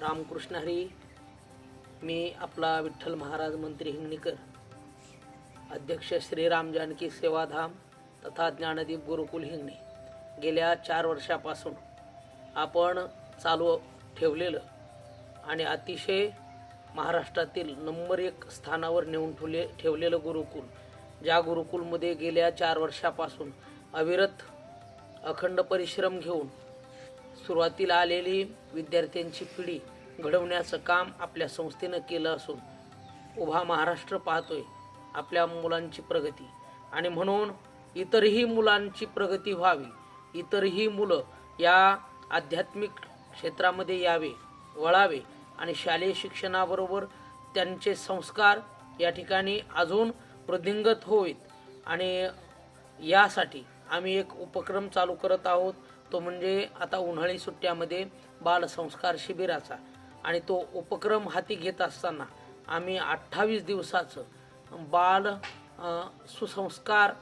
रामकृष्ण हरी. मी आपला विठ्ठल महाराज मंत्री हिंगणीकर, अध्यक्ष श्रीराम जानकी सेवाधाम तथा ज्ञानदीप गुरुकुल हिंगणी. गेल्या 4 वर्षापासून आपण चालू ठेवलेलं आणि अतिशय महाराष्ट्रातील नंबर 1 स्थानावर नेऊन ठेवलेलं गुरुकुल, ज्या गुरुकुलमध्ये गेल्या 4 वर्षापासून अविरत अखंड परिश्रम घेऊन सुरुवातीला आलेली विद्यार्थ्यांची पिढी घडवण्याचं काम आपल्या संस्थेनं केलं असून उभा महाराष्ट्र पाहतोय आपल्या मुलांची प्रगती. आणि म्हणून इतरही मुलांची प्रगती व्हावी, इतरही मुलं या आध्यात्मिक क्षेत्रामध्ये यावे, वळावे आणि शालेय शिक्षणाबरोबर त्यांचे संस्कार या ठिकाणी अजून वृद्धिंगत होईत. आणि यासाठी आम्ही एक उपक्रम चालू करत आहोत, तो म्हणजे आता उन्हाळी सुट्ट्यामध्ये बालसंस्कार शिबिराचा. आणि तो उपक्रम हाती घेत असताना आम्ही 28 दिवसाचं बाल सुसंस्कार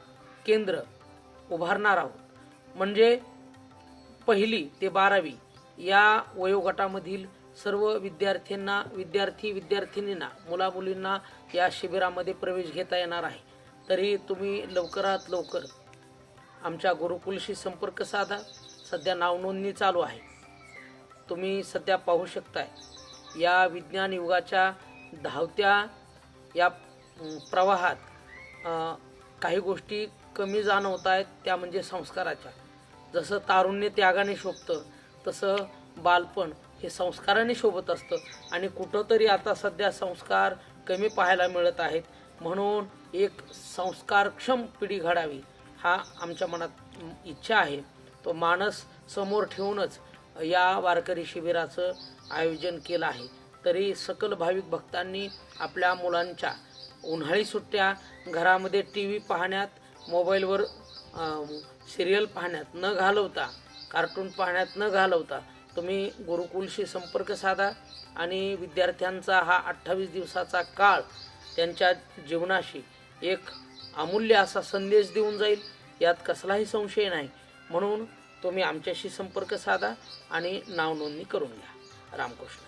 केंद्र उभारणार आहोत. म्हणजे 1ली ते 12वी या वयोगटामधील सर्व विद्यार्थींना मुलामुलींना या शिबिरामध्ये प्रवेश घेता येणार आहे. तरी तुम्ही लवकरात लवकर आमच्या गुरुकुलशी संपर्क साधा. सध्या नावनोंदणी चालू आहे. तुम्ही सध्या पाहू शकताय या विज्ञान युगाच्या धावत्या या प्रवाहात काही गोष्टी कमी जाणवत आहेत, त्या म्हणजे संस्काराच्या. जसं तारुण्य त्यागाने शोभतं तसं बालपण हे संस्काराने शोभत असतं. आणि कुठंतरी आता सध्या संस्कार कमी पाहायला मिळत आहेत. म्हणून एक संस्कारक्षम पिढी घडावी हा आमच्या मनात इच्छा आहे. तो मानस समोर ठेवूनच या वारकरी शिबिराचं आयोजन केलं आहे. तरी सकल भाविक भक्तांनी आपल्या मुलांच्या उन्हाळी सुट्ट्या घरामध्ये TV पाहण्यात, मोबाईलवर सिरियल पाहण्यात न घालवता, कार्टून पाहण्यात न घालवता तुम्ही गुरुकुलशी संपर्क साधा. आणि विद्यार्थ्यांचा हा 28 दिवसाचा काळ त्यांच्या जीवनाशी एक अमूल्य असा संदेश देऊन जाईल, यात कसलाही संशय नाही. म्हणून तुम्ही आमच्याशी संपर्क साधा आणि नाव नोंदणी करून घ्या. रामकृष्ण.